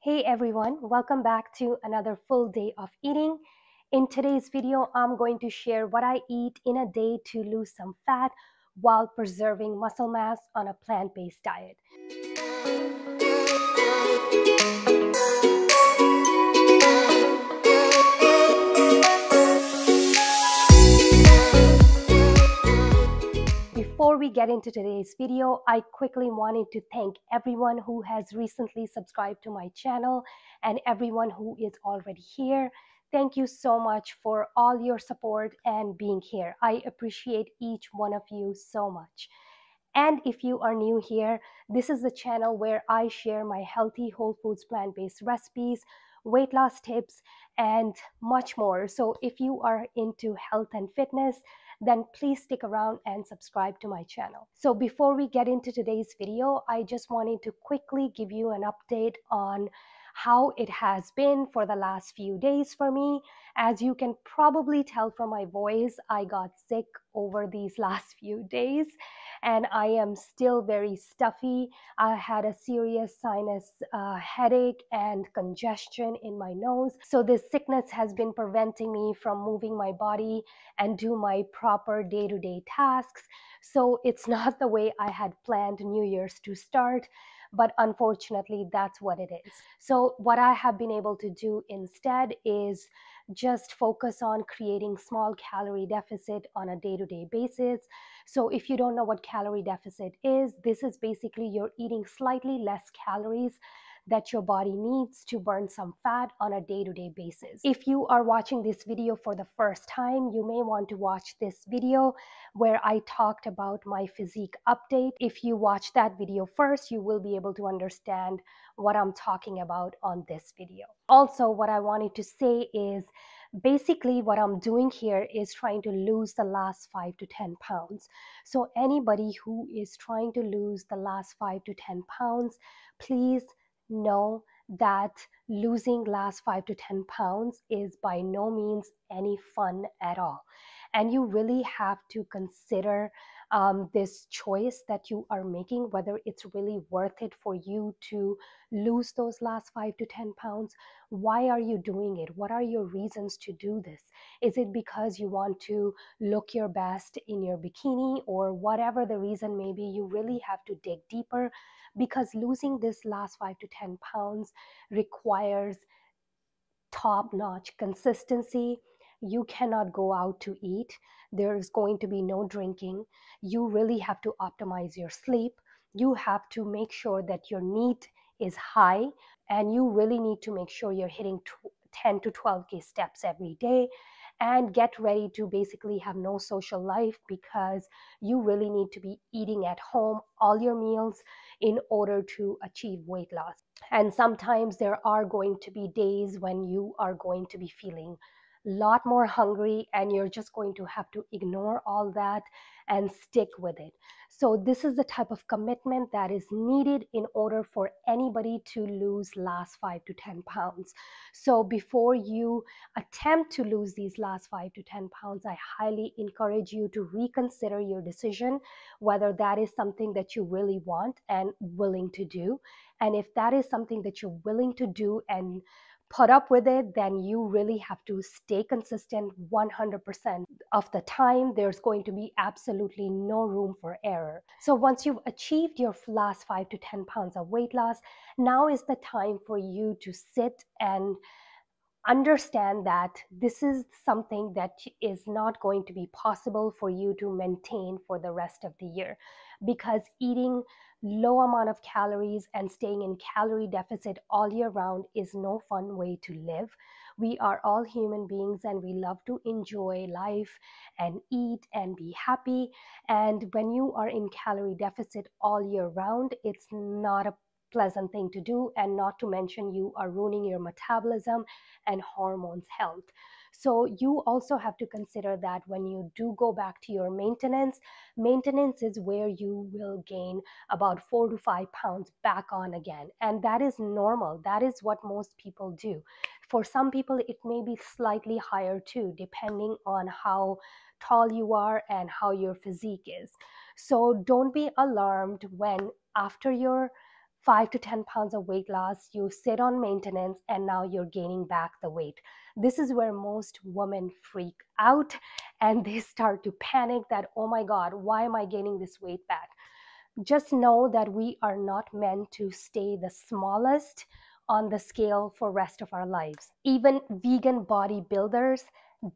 Hey everyone, welcome back to another full day of eating. In today's video, I'm going to share what I eat in a day to lose some fat while preserving muscle mass on a plant-based diet. Before we get into today's video, I quickly wanted to thank everyone who has recently subscribed to my channel and everyone who is already here. Thank you so much for all your support and being here. I appreciate each one of you so much. And if you are new here, this is the channel where I share my healthy whole foods plant-based recipes, weight loss tips, and much more. So if you are into health and fitness, then please stick around and subscribe to my channel. So before we get into today's video, I just wanted to quickly give you an update on how it has been for the last few days for me. As you can probably tell from my voice, I got sick over these last few days and I am still very stuffy. I had a serious sinus headache and congestion in my nose. So this sickness has been preventing me from moving my body and do my proper day-to-day tasks. So it's not the way I had planned New Year's to start, but unfortunately that's what it is. So what I have been able to do instead is just focus on creating small calorie deficit on a day-to-day basis. So if you don't know what calorie deficit is, this is basically you're eating slightly less calories that your body needs to burn some fat on a day-to-day basis. If you are watching this video for the first time, you may want to watch this video where I talked about my physique update. If you watch that video first, you will be able to understand what I'm talking about on this video. Also, what I wanted to say is basically what I'm doing here is trying to lose the last 5 to 10 pounds. So anybody who is trying to lose the last 5 to 10 pounds, please know that losing last 5 to 10 pounds is by no means any fun at all. And you really have to consider this choice that you are making, whether it's really worth it for you to lose those last 5 to 10 pounds. Why are you doing it? What are your reasons to do this? Is it because you want to look your best in your bikini, or whatever the reason may be? You really have to dig deeper, because losing this last 5 to 10 pounds requires top-notch consistency. You cannot go out to eat. There's going to be no drinking. You really have to optimize your sleep. You have to make sure that your NEAT is high, and you really need to make sure you're hitting 10 to 12K steps every day, and get ready to basically have no social life, because you really need to be eating at home all your meals in order to achieve weight loss. And sometimes there are going to be days when you are going to be feeling a lot more hungry, and you're just going to have to ignore all that and stick with it. So this is the type of commitment that is needed in order for anybody to lose last 5 to 10 pounds. So before you attempt to lose these last 5 to 10 pounds, I highly encourage you to reconsider your decision, whether that is something that you really want and willing to do. And if that is something that you're willing to do and put up with it, then you really have to stay consistent 100% of the time. There's going to be absolutely no room for error. So once you've achieved your last 5 to 10 pounds of weight loss, now is the time for you to sit and understand that this is something that is not going to be possible for you to maintain for the rest of the year, because eating low amount of calories and staying in calorie deficit all year round is no fun way to live. We are all human beings and we love to enjoy life and eat and be happy. And when you are in calorie deficit all year round, it's not a pleasant thing to do, and not to mention you are ruining your metabolism and hormones health. So you also have to consider that when you do go back to your maintenance is where you will gain about 4 to 5 pounds back on again, and that is normal. That is what most people do. For some people it may be slightly higher too, depending on how tall you are and how your physique is. So don't be alarmed when after your 5 to 10 pounds of weight loss, you sit on maintenance, and now you're gaining back the weight. This is where most women freak out and they start to panic that, oh my God, why am I gaining this weight back? Just know that we are not meant to stay the smallest on the scale for rest of our lives. Even vegan bodybuilders,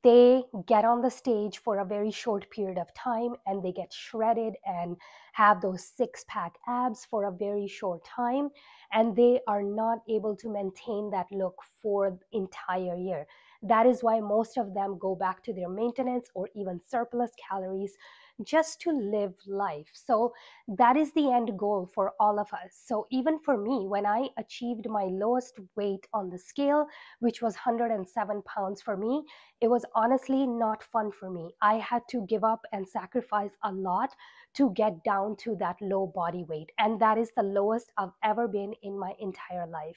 they get on the stage for a very short period of time and they get shredded and have those six-pack abs for a very short time, and they are not able to maintain that look for the entire year. That is why most of them go back to their maintenance or even surplus calories just to live life. So that is the end goal for all of us. So even for me, when I achieved my lowest weight on the scale, which was 107 pounds for me, it was honestly not fun for me. I had to give up and sacrifice a lot to get down to that low body weight. And that is the lowest I've ever been in my entire life.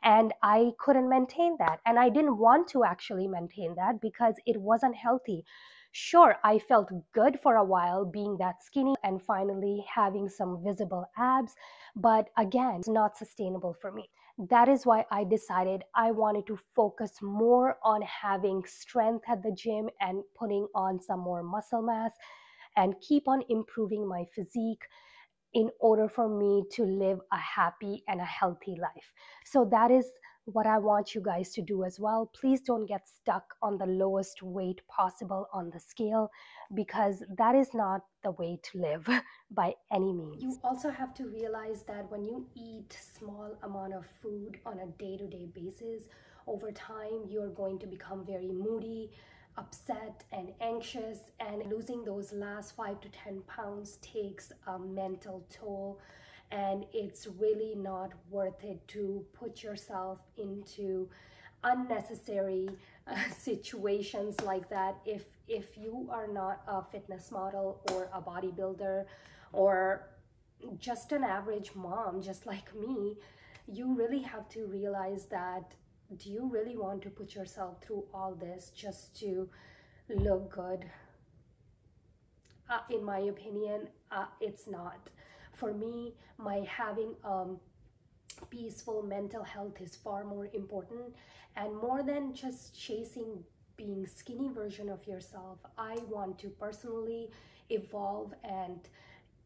And I couldn't maintain that. And I didn't want to actually maintain that because it wasn't healthy. Sure, I felt good for a while being that skinny and finally having some visible abs, but again, it's not sustainable for me. That is why I decided I wanted to focus more on having strength at the gym and putting on some more muscle mass and keep on improving my physique in order for me to live a happy and a healthy life. So that is what I want you guys to do as well. Please don't get stuck on the lowest weight possible on the scale, because that is not the way to live by any means. You also have to realize that when you eat small amount of food on a day-to-day basis, over time you're going to become very moody, upset and anxious, and losing those last 5 to 10 pounds takes a mental toll, and it's really not worth it to put yourself into unnecessary situations like that if you are not a fitness model or a bodybuilder or just an average mom just like me. You really have to realize that, do you really want to put yourself through all this just to look good? In my opinion, it's not. For me, my having peaceful mental health is far more important, and more than just chasing being skinny version of yourself, I want to personally evolve and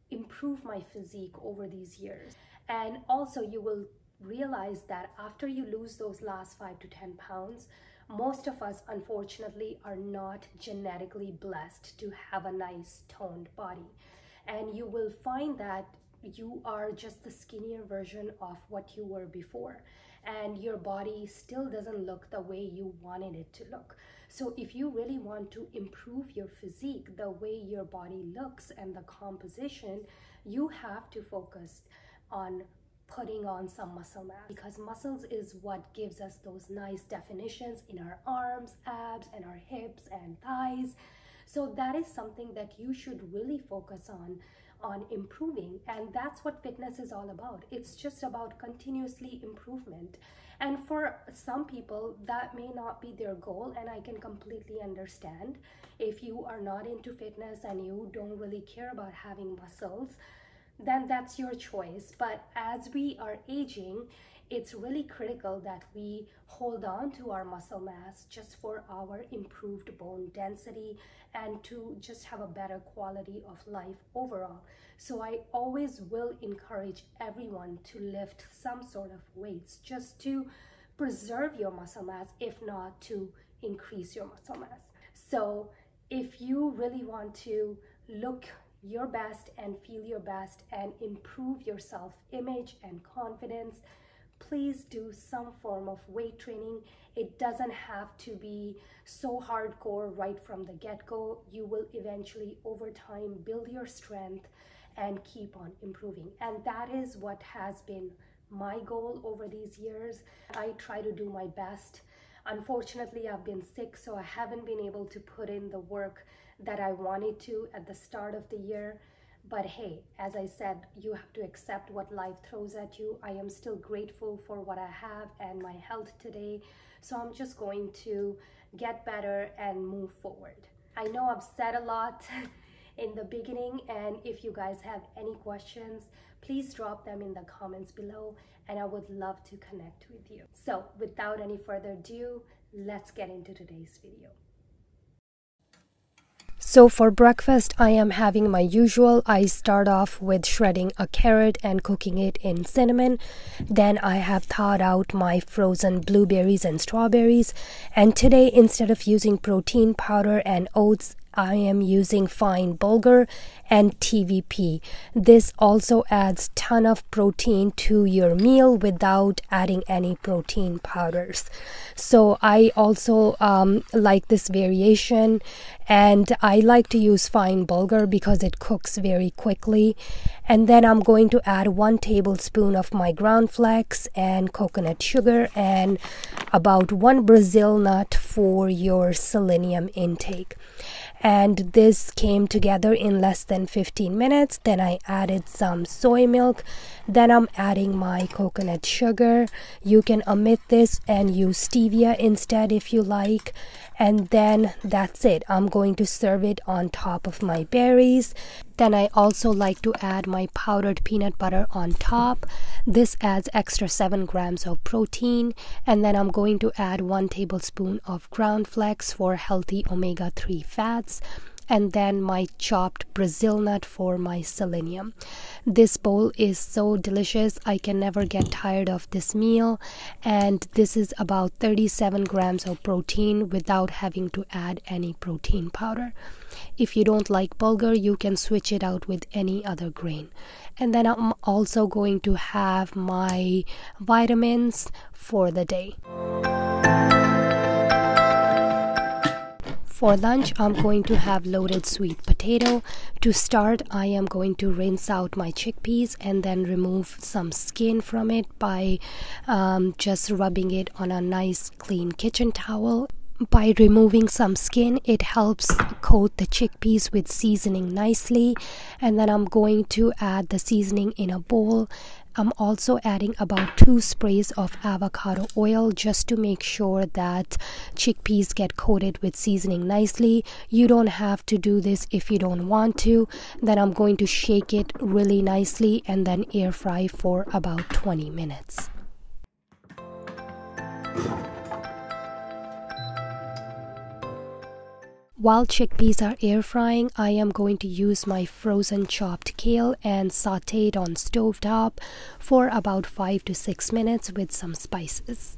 improve my physique over these years. And also you will realize that after you lose those last 5 to 10 pounds, most of us unfortunately are not genetically blessed to have a nice toned body, and you will find that you are just the skinnier version of what you were before, and your body still doesn't look the way you wanted it to look. So if you really want to improve your physique, the way your body looks and the composition, you have to focus on putting on some muscle mass, because muscles is what gives us those nice definitions in our arms, abs, and our hips and thighs. So that is something that you should really focus on improving, and that's what fitness is all about. It's just about continuously improvement. And for some people that may not be their goal, and I can completely understand. If you are not into fitness and you don't really care about having muscles, then that's your choice. But as we are aging, it's really critical that we hold on to our muscle mass just for our improved bone density and to just have a better quality of life overall. So I always will encourage everyone to lift some sort of weights just to preserve your muscle mass, if not to increase your muscle mass. So if you really want to look your best and feel your best and improve your self-image and confidence, please do some form of weight training. It doesn't have to be so hardcore right from the get-go. You will eventually, over time, build your strength and keep on improving. And that is what has been my goal over these years. I try to do my best. Unfortunately, I've been sick, so I haven't been able to put in the work that I wanted to at the start of the year. But hey, as I said, you have to accept what life throws at you. I am still grateful for what I have and my health today. So I'm just going to get better and move forward. I know I've said a lot in the beginning. And if you guys have any questions, please drop them in the comments below, and I would love to connect with you. So without any further ado, let's get into today's video. So for breakfast, I am having my usual. I start off with shredding a carrot and cooking it in cinnamon. Then I have thawed out my frozen blueberries and strawberries. And today, instead of using protein powder and oats, I am using fine bulgur and TVP. This also adds ton of protein to your meal without adding any protein powders. So I also like this variation, and I like to use fine bulgur because it cooks very quickly. And then I'm going to add 1 tablespoon of my ground flax and coconut sugar and about 1 Brazil nut for your selenium intake. And this came together in less than 15 minutes. Then I added some soy milk. Then I'm adding my coconut sugar. You can omit this and use stevia instead if you like. And then that's it. I'm going to serve it on top of my berries. Then I also like to add my powdered peanut butter on top. This adds extra 7 grams of protein. And then I'm going to add 1 tablespoon of ground flax for healthy omega-3 fats. And then my chopped Brazil nut for my selenium. This bowl is so delicious. I can never get tired of this meal. And this is about 37 grams of protein without having to add any protein powder. If you don't like bulgur, you can switch it out with any other grain. And then I'm also going to have my vitamins for the day. For lunch, I'm going to have loaded sweet potato. To start, I am going to rinse out my chickpeas and then remove some skin from it by just rubbing it on a nice clean kitchen towel. By removing some skin, it helps coat the chickpeas with seasoning nicely. And then I'm going to add the seasoning in a bowl. I'm also adding about 2 sprays of avocado oil just to make sure that chickpeas get coated with seasoning nicely. You don't have to do this if you don't want to. Then I'm going to shake it really nicely and then air fry for about 20 minutes. While chickpeas are air frying, I am going to use my frozen chopped kale and saute it on stovetop for about 5 to 6 minutes with some spices.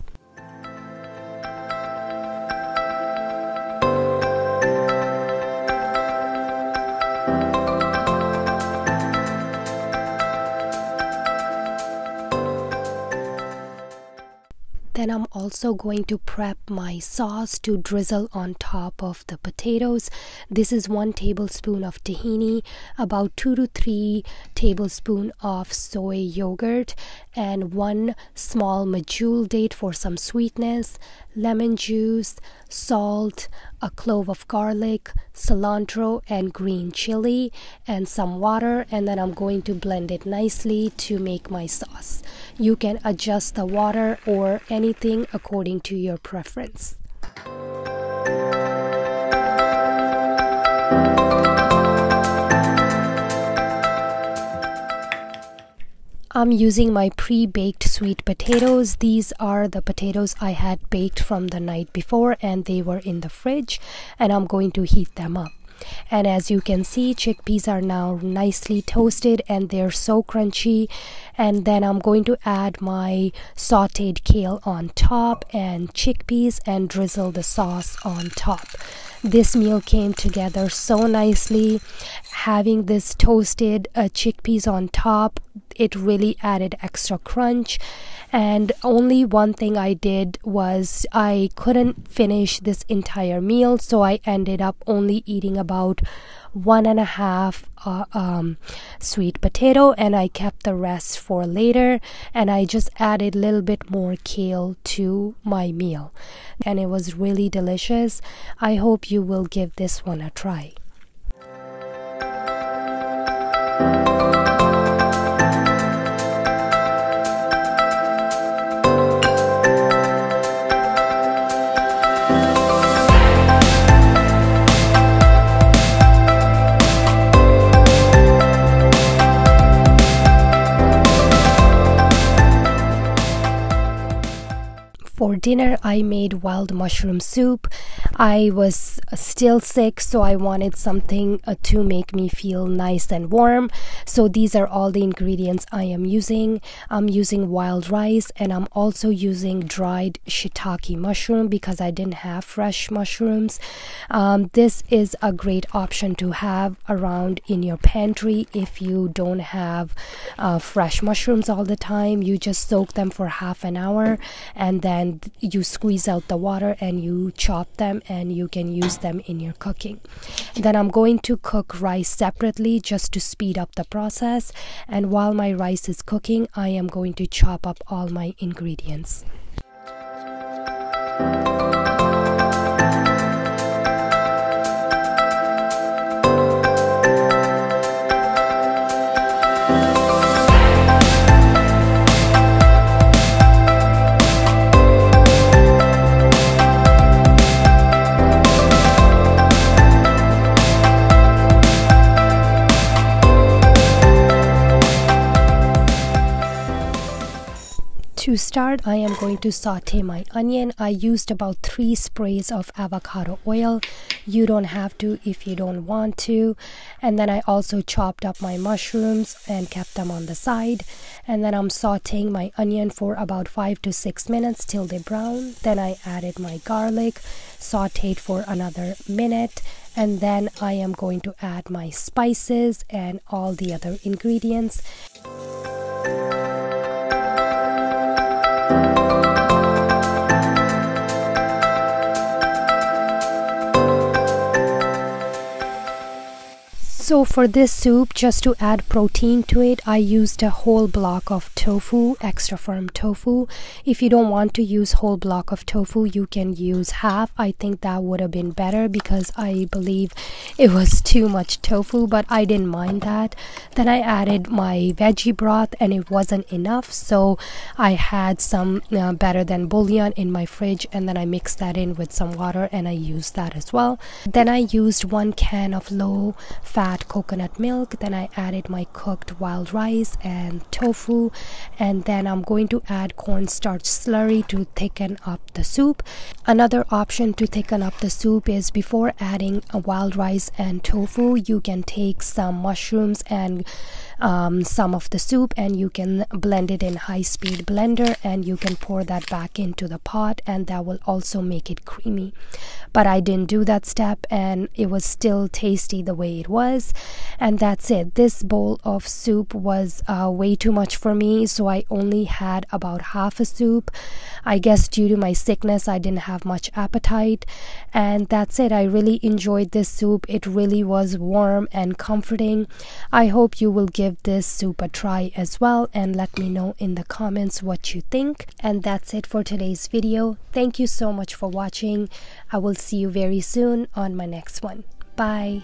Then I'm also going to prep my sauce to drizzle on top of the potatoes. This is 1 tablespoon of tahini, about 2 to 3 tablespoons of soy yogurt, and 1 small medjool date for some sweetness, lemon juice, salt, a clove of garlic, cilantro and green chili, and some water. And then I'm going to blend it nicely to make my sauce. You can adjust the water or anything according to your preference. I'm using my pre-baked sweet potatoes. These are the potatoes I had baked from the night before, and they were in the fridge, and I'm going to heat them up. And as you can see, chickpeas are now nicely toasted and they're so crunchy. And then I'm going to add my sauteed kale on top and chickpeas and drizzle the sauce on top. This meal came together so nicely. Having this toasted chickpeas on top, it really added extra crunch. And only one thing I did was I couldn't finish this entire meal, so I ended up only eating about 1.5 sweet potato, and I kept the rest for later, and I just added a little bit more kale to my meal, and it was really delicious. I hope you will give this one a try. For dinner, I made wild mushroom soup. I was still sick, so I wanted something to make me feel nice and warm. So these are all the ingredients I am using. I'm using wild rice, and I'm also using dried shiitake mushroom because I didn't have fresh mushrooms. This is a great option to have around in your pantry if you don't have fresh mushrooms all the time. You just soak them for half an hour, and then you squeeze out the water and you chop them, and you can use them in your cooking. Then I'm going to cook rice separately just to speed up the process, and while my rice is cooking, I am going to chop up all my ingredients. To start, I am going to saute my onion. I used about 3 sprays of avocado oil. You don't have to if you don't want to. And then I also chopped up my mushrooms and kept them on the side. And then I'm sauteing my onion for about 5 to 6 minutes till they brown. Then I added my garlic, sauteed for another minute. And then I am going to add my spices and all the other ingredients. So for this soup, just to add protein to it, I used a whole block of tofu, extra firm tofu. If you don't want to use whole block of tofu, you can use half. I think that would have been better because I believe it was too much tofu, but I didn't mind that. Then I added my veggie broth and it wasn't enough, so I had some better than bouillon in my fridge, and then I mixed that in with some water and I used that as well. Then I used 1 can of low fat coconut milk. Then I added my cooked wild rice and tofu, and then I'm going to add cornstarch slurry to thicken up the soup. Another option to thicken up the soup is before adding a wild rice and tofu, you can take some mushrooms and some of the soup and you can blend it in high-speed blender, and you can pour that back into the pot, and that will also make it creamy. But I didn't do that step, and it was still tasty the way it was. And that's it. This bowl of soup was way too much for me, so I only had about half a soup. I guess due to my sickness, I didn't have much appetite, and that's it. I really enjoyed this soup. It really was warm and comforting. I hope you will give this soup a try as well, and let me know in the comments what you think. And that's it for today's video. Thank you so much for watching. I will see you very soon on my next one. Bye.